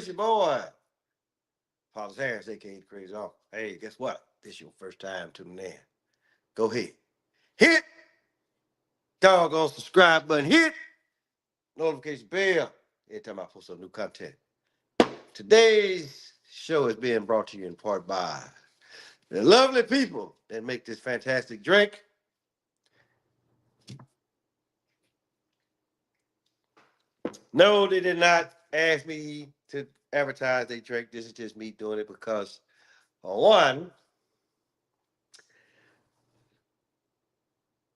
it's your boy, Paulus Harris, aka the Crazy Uncle. Hey, guess what? This your first time tuning in. Go ahead. Hit doggone subscribe button. Hit notification bell every time I post some new content. Today's show is being brought to you in part by the lovely people that make this fantastic drink. No, they did not ask me to advertise their drink. This is just me doing it because, for one,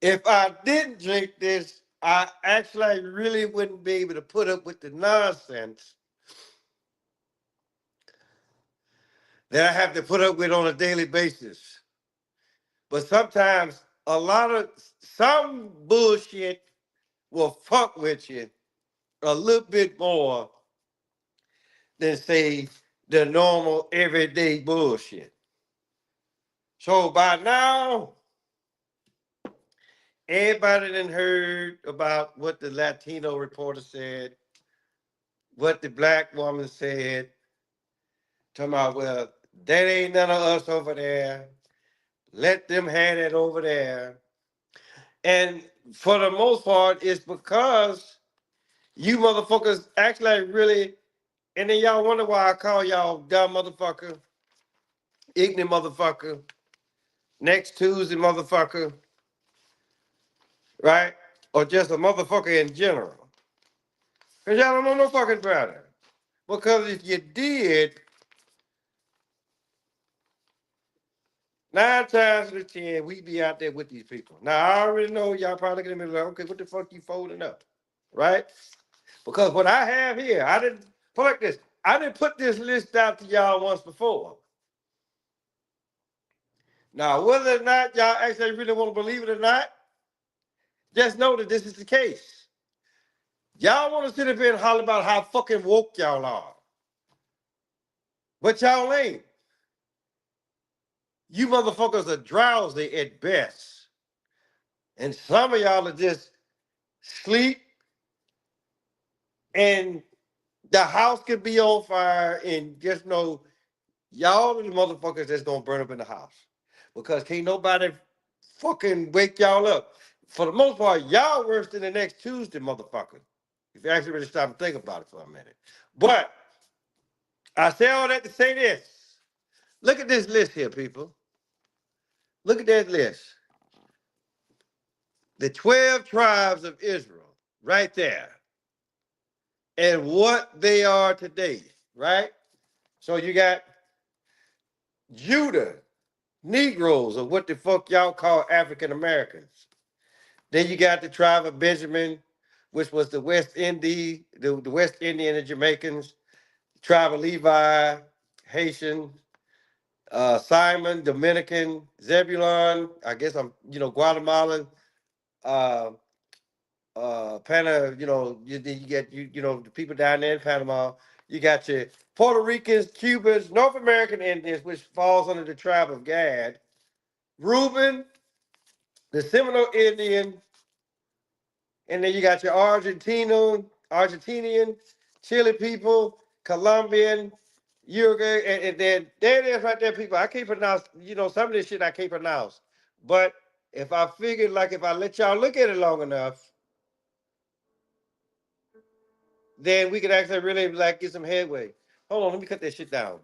if I didn't drink this, I actually really wouldn't be able to put up with the nonsense that I have to put up with on a daily basis. But sometimes some bullshit will fuck with you a little bit more than say the normal everyday bullshit. So by now, everybody done heard about what the Latino reporter said, what the black woman said, talking about, well, that ain't none of us over there. Let them have it over there. And for the most part, it's because you motherfuckers act like really, and then y'all wonder why I call y'all dumb motherfucker, ignorant motherfucker, next Tuesday motherfucker, right? Or just a motherfucker in general. Because y'all don't know no fucking better. Because if you did, 9 times out of 10, we be out there with these people. Now, I already know y'all probably gonna be like, okay, what the fuck you folding up? Right? Because what I have here, I didn't put this. I didn't put this list out to y'all once before. Now, whether or not y'all actually really want to believe it or not, just know that this is the case. Y'all want to sit up here and holler about how fucking woke y'all are. But y'all ain't. You motherfuckers are drowsy at best. And some of y'all are just sleep and the house could be on fire and just know y'all are the motherfuckers that's gonna burn up in the house. Because can't nobody fucking wake y'all up. For the most part, y'all worse than the next Tuesday, motherfucker. If you actually really stop and think about it for a minute. But I say all that to say this. Look at this list here, people. Look at that list. The 12 tribes of Israel, right there. And what they are today, right? So you got Judah, Negroes, or what the fuck y'all call African Americans. Then you got the tribe of Benjamin, which was the West Indies, the West Indian and Jamaicans, the tribe of Levi, Haitian, Simon, Dominican, Zebulon, I guess Guatemalan, uh, you get the people down there in Panama. You got your Puerto Ricans, Cubans, North American Indians, which falls under the tribe of Gad, Reuben, the Seminole Indian, and then you got your Argentinian, Chile people, Colombian, Uruguay, and then there it is right there, people. I can't pronounce, some of this shit I can't pronounce. But if I figured, like, if I let y'all look at it long enough, then we could actually really, like, get some headway. Hold on, let me cut that shit down.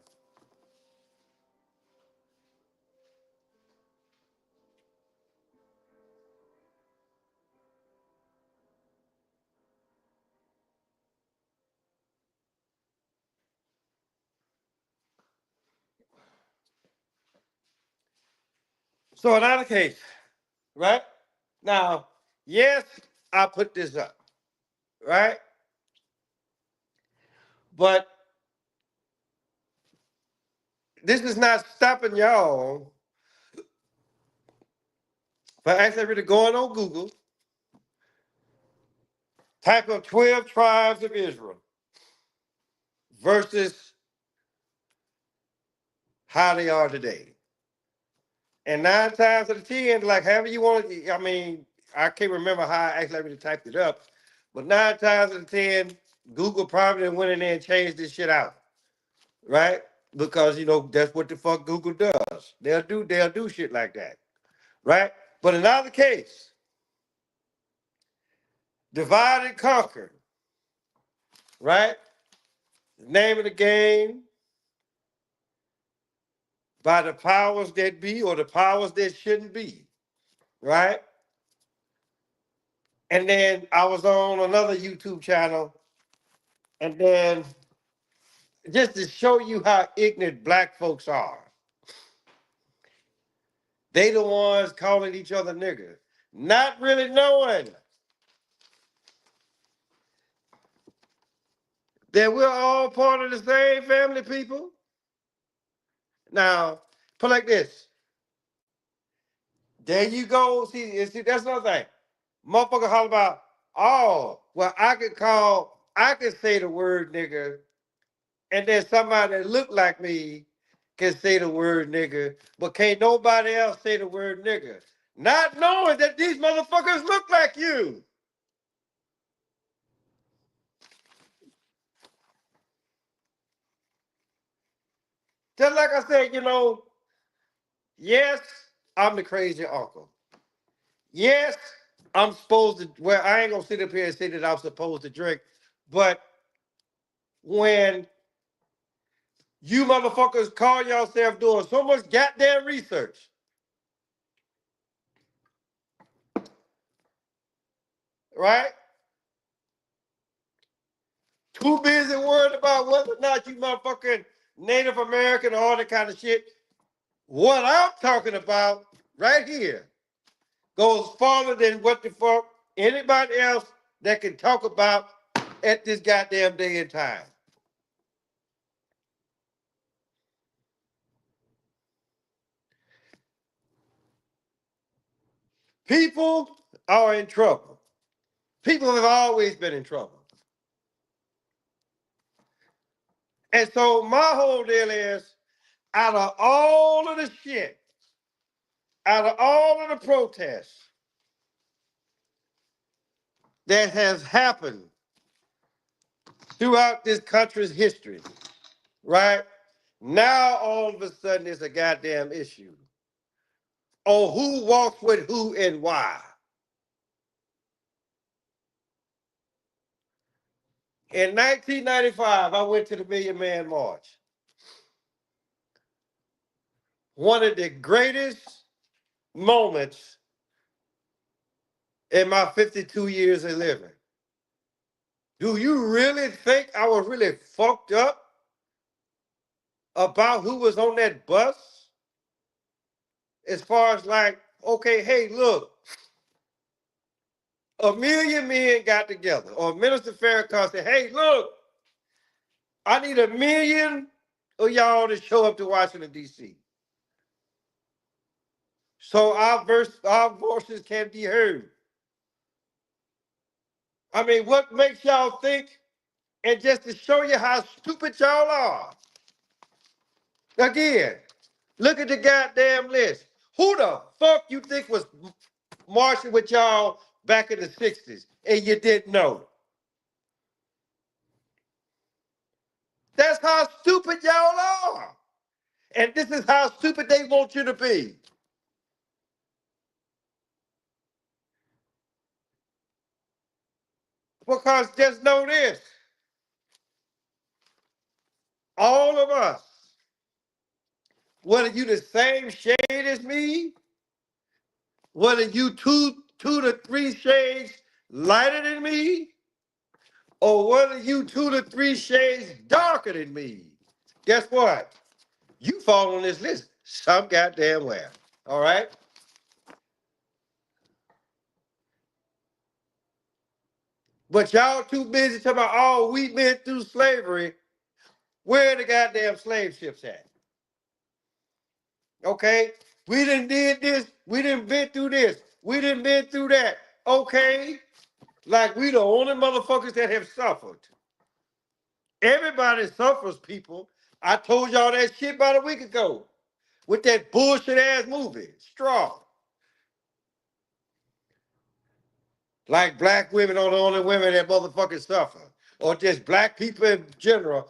So in either case, right? Now, yes, I put this up, right? But this is not stopping y'all from actually really going on Google, type of 12 tribes of Israel versus how they are today. And 9 times out of 10, like however you want it, I mean, I can't remember how I actually really typed it up, but 9 times out of 10, Google probably went in there and changed this shit out. right? Because that's what the fuck Google does. They'll do shit like that, right? But in either case, divide and conquer, right? The name of the game by the powers that be or the powers that shouldn't be, right? And then I was on another YouTube channel, and then just to show you how ignorant black folks are, they the ones calling each other nigger, not really knowing that we're all part of the same family, people. Now, put like this. There you go. See, that's another thing. Motherfucker holler about, oh, well, I could say the word nigger, and then somebody that look like me can say the word nigger, but can't nobody else say the word nigger. Not knowing that these motherfuckers look like you. Just like I said, yes, I'm the crazy uncle. Yes, I'm supposed to, well, I ain't gonna sit up here and say that I'm supposed to drink, but when you motherfuckers call yourself doing so much goddamn research, right? Too busy worried about whether or not you motherfucking Native American or all that kind of shit. What I'm talking about right here goes farther than what the fuck anybody else that can talk about at this goddamn day and time. People are in trouble. People have always been in trouble. And so my whole deal is, out of all of the shit, out of all of the protests that has happened throughout this country's history, right? Now all of a sudden it's a goddamn issue on who walks with who and why. In 1995, I went to the Million Man March. One of the greatest moments in my 52 years of living. Do you really think I was really fucked up about who was on that bus? As far as like, okay, hey, look, a million men got together, or Minister Farrakhan said, hey, look, I need a million of y'all to show up to Washington, D.C. So our voices can be heard. I mean, what makes y'all think? And just to show you how stupid y'all are. Again, look at the goddamn list. Who the fuck you think was marching with y'all back in the 60s and you didn't know? That's how stupid y'all are. And this is how stupid they want you to be. Because just know this, all of us, whether you the same shade as me, whether you two to three shades lighter than me, or whether you two to three shades darker than me, guess what? You fall on this list some goddamn well. All right? But y'all too busy talking about, oh, we been through slavery. Where are the goddamn slave ships at? Okay? We done did this. We done been through this. We done been through that. Okay? Like we the only motherfuckers that have suffered. Everybody suffers, people. I told y'all that shit about a week ago with that bullshit ass movie, Straw. Like black women are the only women that motherfucking suffer. Or just black people in general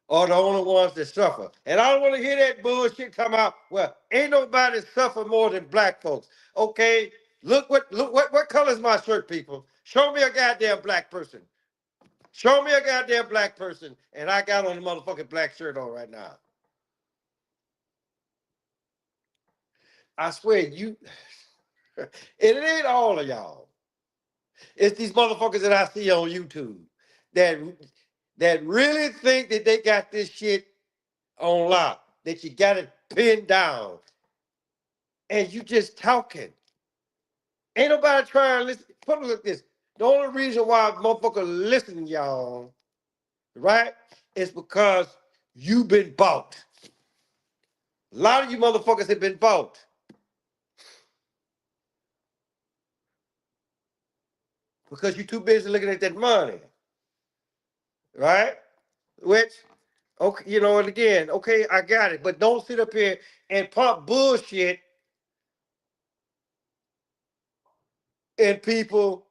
are the only ones that suffer. And I don't want to hear that bullshit come out. Well, ain't nobody suffer more than black folks. Okay, look what color is my shirt, people? Show me a goddamn black person. Show me a goddamn black person, and I got on the motherfucking black shirt on right now. I swear you, and it ain't all of y'all. It's these motherfuckers that I see on YouTube that that really think that they got this shit on lock, that you got it pinned down, and you just talking. Ain't nobody trying to listen. Put it like this: the only reason why motherfucker listen, y'all, right, is because you been bought. A lot of you motherfuckers have been bought. Because you're too busy looking at that money, right? Which, okay, you know, and again, okay, I got it, but don't sit up here and pump bullshit in people,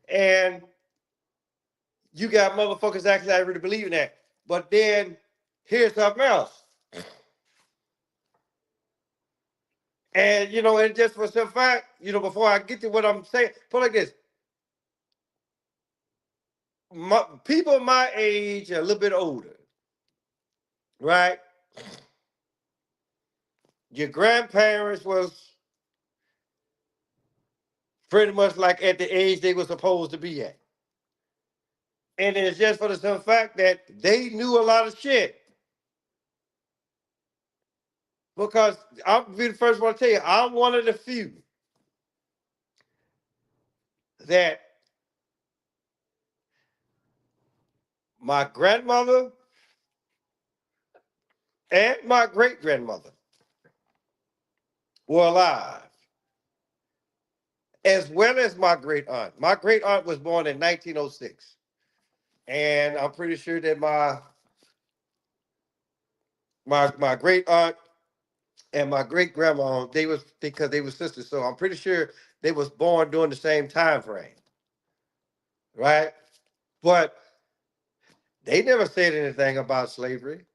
and you got motherfuckers actually I really believe in that. But then here's something else, and you know, and just for some fact, you know, before I get to what I'm saying, put it like this: people my age, a little bit older, right? Your grandparents was pretty much like at the age they were supposed to be at. And it's just for the simple fact that they knew a lot of shit. Because I'll be the first one to tell you, I'm one of the few that my grandmother and my great grandmother were alive, as well as my great aunt. My great aunt was born in 1906. And I'm pretty sure that my great aunt and my great grandma, they was because they were sisters. So I'm pretty sure they was born during the same time frame. Right? But they never said anything about slavery.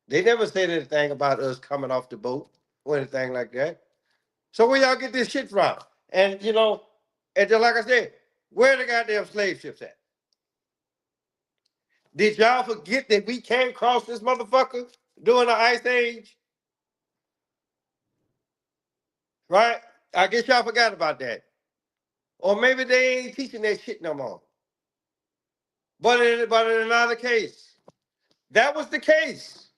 They never said anything about us coming off the boat or anything like that. So where y'all get this shit from? And you know, and just like I said, where the goddamn slave ships at? Did y'all forget that we came across this motherfucker during the ice age? Right? I guess y'all forgot about that. Or maybe they ain't teaching that shit no more. But in another case, that was the case.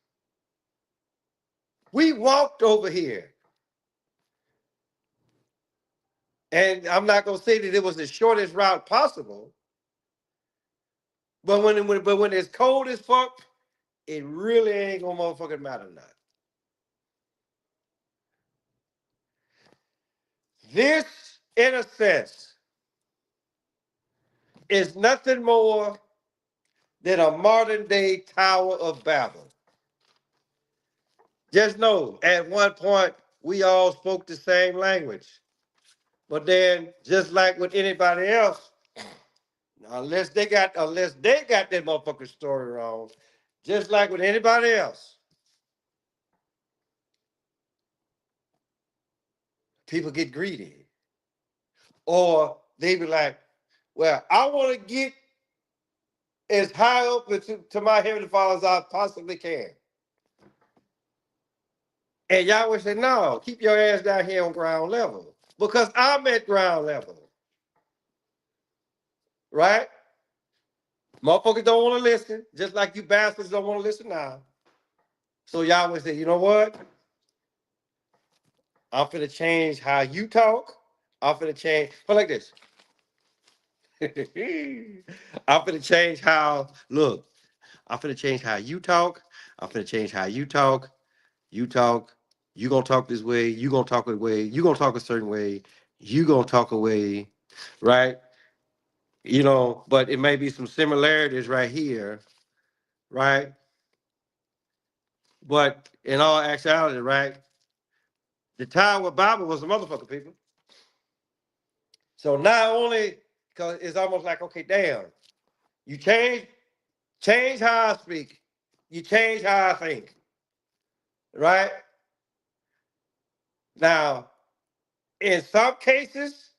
We walked over here. And I'm not gonna say that it was the shortest route possible, but when it's cold as fuck, it really ain't gonna motherfucking matter now. This, in a sense, is nothing more than a modern day Tower of Babel. Just know, at one point, we all spoke the same language. But then, just like with anybody else, unless they got that motherfucking story wrong, just like with anybody else, people get greedy. Or they be like, well, I want to get as high up to my Heavenly Father as I possibly can. And Yahweh said, no, keep your ass down here on ground level. Because I'm at ground level. Right? Motherfuckers don't want to listen, just like you bastards don't want to listen now. So Yahweh said, you know what? I'm finna change how you talk. I'm finna change, but like this. I'm finna change how, look, I'm finna change how you talk. I'm finna change how you talk. You talk, you gonna talk this way, you gonna talk a way, you gonna talk a certain way, you gonna talk a way, right? You know, but it may be some similarities right here, right? But in all actuality, right? The Tower of Bible was a motherfucker, people. So not only because it's almost like, okay, damn, you changed, change how I speak. You change how I think. Right? Now, in some cases,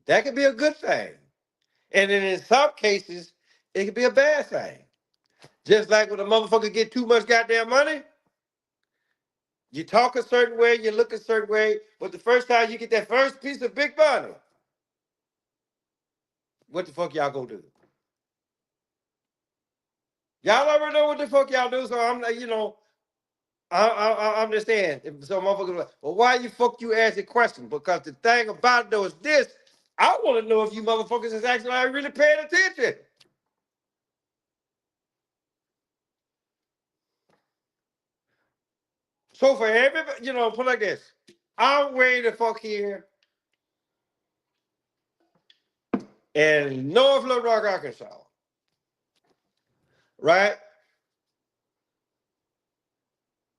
that could be a good thing. And then in some cases, it could be a bad thing. Just like when a motherfucker get too much goddamn money, you talk a certain way, you look a certain way, but the first time you get that first piece of big money, what the fuck y'all gonna do? Y'all already know what the fuck y'all do, so I'm like, I'm just saying. So motherfuckers like, well, why you fuck you asking questions? Because the thing about it though is this, I want to know if you motherfuckers is actually like, really paying attention. So for everybody, put like this. I'm way the fuck here in North Little Rock, Arkansas. Right?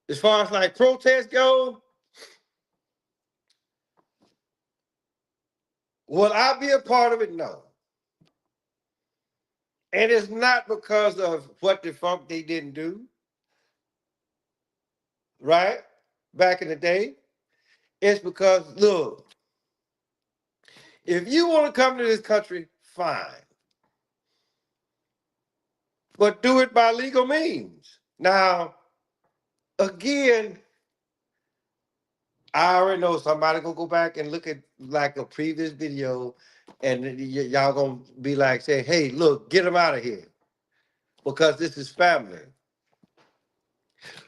As far as like protests go, will I be a part of it? No. And it's not because of what the fuck they didn't do, right? Back in the day. It's because, look, if you want to come to this country, fine. But do it by legal means. Now, again, I already know somebody gonna go back and look at like a previous video and y'all gonna be like, say, hey, look, get them out of here because this is family.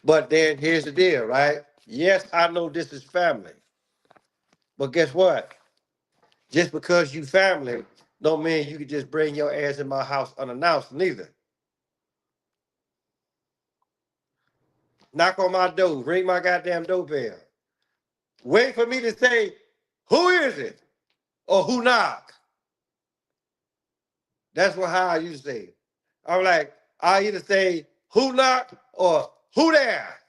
But then here's the deal, right? Yes, I know this is family. But guess what? Just because you family don't mean you can just bring your ass in my house unannounced neither. Knock on my door, ring my goddamn doorbell. Wait for me to say, who is it? Or who knock? That's how I used to say it. I'm like, I either say, who knock or who there?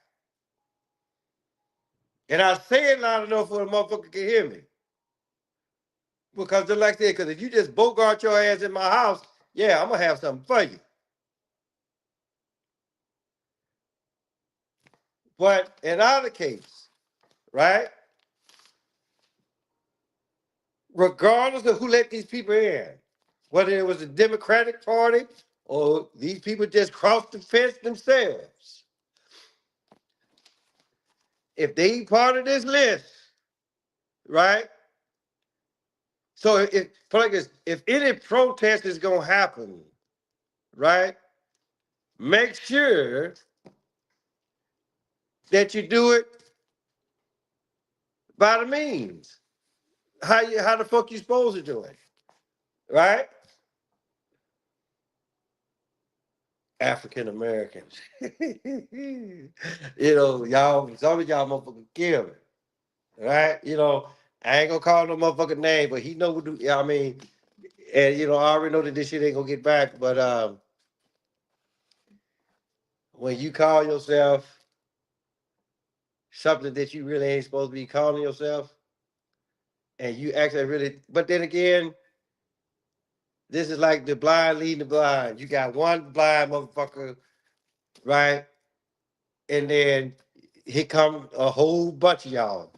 And I say it loud enough for the motherfucker can hear me. Because just like I said, because if you just bogart your ass in my house, yeah, I'm going to have something for you. But in either case, right? Regardless of who let these people in, whether it was the Democratic Party or these people just crossed the fence themselves, if they part of this list, right? So if any protest is gonna happen, right? Make sure that you do it by the means. How the fuck you supposed to do it, right? African Americans, y'all, some of y'all motherfuckers kill me, right? I ain't gonna call no motherfucking name, but he know what do. Yeah, I mean, and I already know that this shit ain't gonna get back. But when you call yourself something that you really ain't supposed to be calling yourself, and you actually really, but then again, this is like the blind leading the blind. You got one blind motherfucker, right? And then here come a whole bunch of y'all.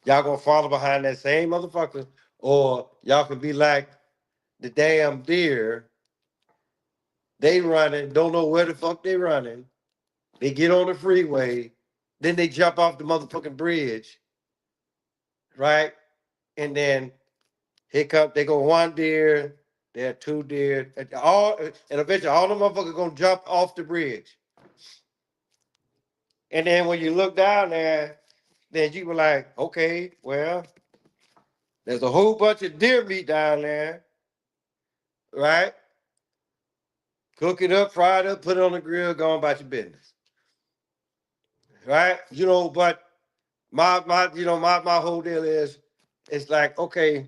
Y'all gonna follow behind that same motherfucker, or y'all can be like the damn deer. They running, don't know where the fuck they running. They get on the freeway, then they jump off the motherfucking bridge, right? And then here come they go one deer, there are two deer, and eventually all the motherfuckers gonna jump off the bridge. And then when you look down there, then you were like, okay, well, there's a whole bunch of deer meat down there, right? Cook it up, fry it up, put it on the grill, go on about your business. Right? But my whole deal is it's like, okay,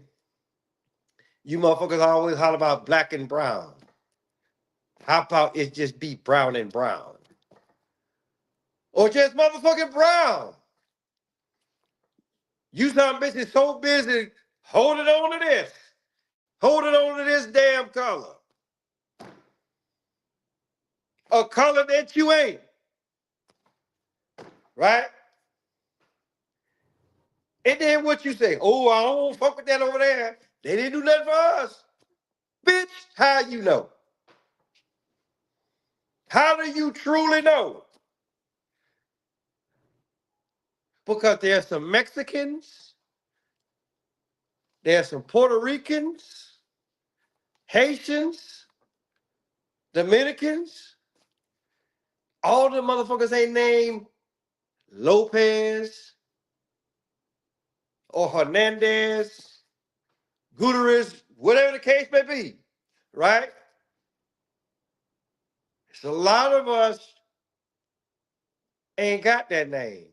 you motherfuckers always holler about black and brown. How about it just be brown and brown? Or just motherfucking brown. You some bitches so busy holding on to this. Holding on to this damn color. a color that you ain't. Right? And then what you say? Oh, I don't fuck with that over there. They didn't do nothing for us. Bitch, how you know? How do you truly know? Because there's some Mexicans, there's some Puerto Ricans, Haitians, Dominicans. All the motherfuckers ain't named Lopez or Hernandez, Gutierrez, whatever the case may be, right? So a lot of us ain't got that name,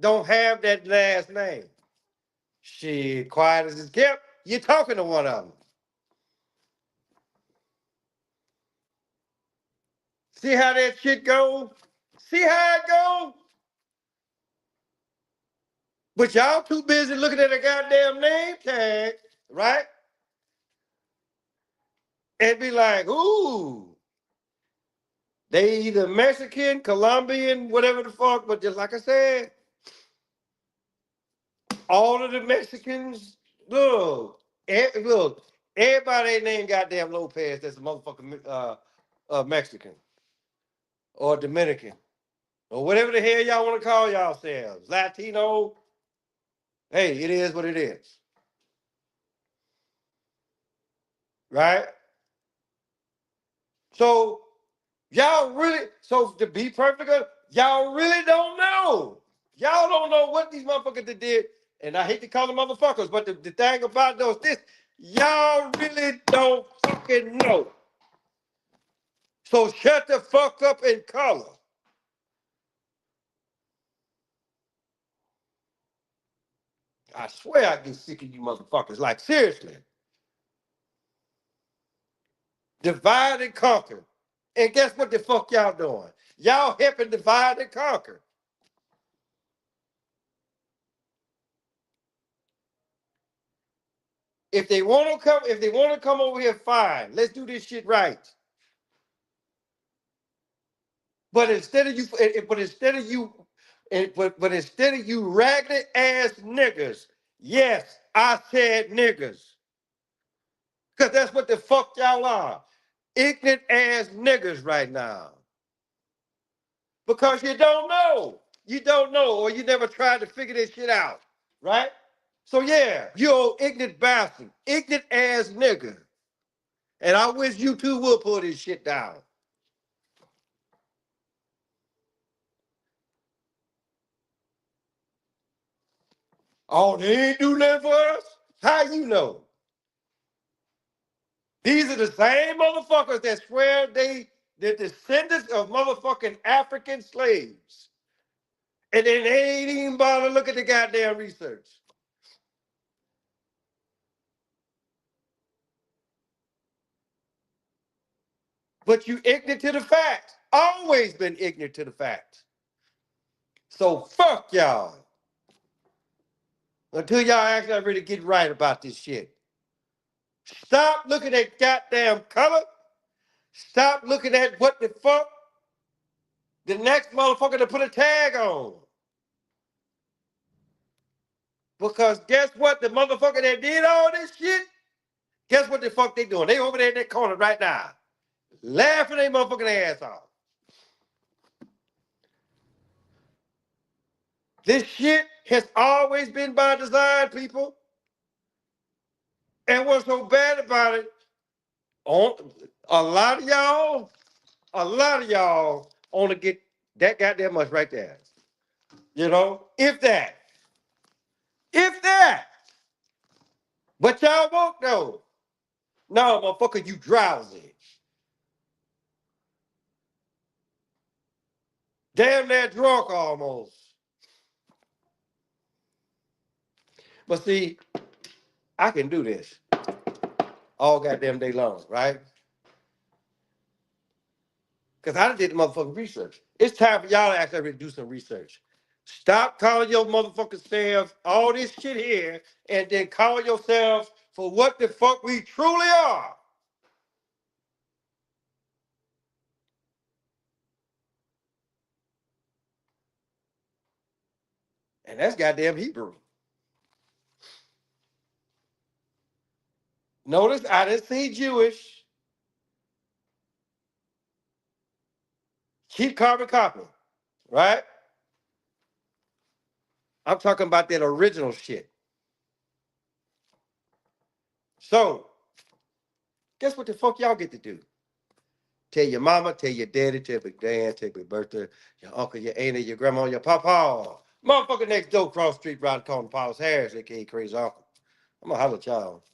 don't have that last name. Shit, quiet as it's kept, you're talking to one of them. See how that shit go? See how it go? But y'all too busy looking at a goddamn name tag, right? And be like, ooh, they either Mexican, Colombian, whatever the fuck, but just like I said, all of the Mexicans, look, everybody ain't named goddamn Lopez that's a motherfucking Mexican or Dominican or whatever the hell y'all want to call yourselves. Latino, hey, it is what it is. Right? So y'all really, so to be perfect, y'all really don't know. Y'all don't know what these motherfuckers did. And I hate to call them motherfuckers, but the thing about those this, y'all really don't fucking know. So shut the fuck up and color. I swear I get sick of you motherfuckers. Like seriously. Divide and conquer. And guess what the fuck y'all doing? Y'all helping divide and conquer. If they want to come over here, fine. Let's do this shit right. But instead of you, but instead of you, but instead of you ragged ass niggas, yes, I said niggas, because that's what the fuck y'all are, ignorant ass niggas right now. Because you don't know, or you never tried to figure this shit out, right? So yeah, you old ignorant bastard, ignorant ass nigga, and I wish you two would pull this shit down. Oh, they ain't do nothing for us? How you know? These are the same motherfuckers that swear the descendants of motherfucking African slaves. And then they ain't even bother to look at the goddamn research. But you ignorant to the facts. Always been ignorant to the facts. So fuck y'all. Until y'all actually really get right about this shit. Stop looking at goddamn color. Stop looking at what the fuck the next motherfucker to put a tag on. Because guess what? The motherfucker that did all this shit, guess what the fuck they doing? They over there in that corner right now, laughing their motherfucking ass off. This shit has always been by design, people. And what's so bad about it, on a lot of y'all only get that goddamn much right there. You know, if that. If that. But y'all won't know. No, motherfucker, you drowsy. Damn near drunk almost. But see, I can do this all goddamn day long, right? Because I did the motherfucking research. It's time for y'all to actually do some research. Stop calling your motherfucking selves all this shit here and then call yourselves for what the fuck we truly are. And that's goddamn Hebrew. Notice I didn't say Jewish. Keep copy, right? I'm talking about that original shit. So, guess what the fuck y'all get to do? Tell your mama, tell your daddy, tell your dad, tell your birthday, your uncle, your auntie, your grandma, your papa. Motherfucker next door, cross street, right corner, Paul's Harris, aka Crazy Uncle. I'm gonna holler at y'all.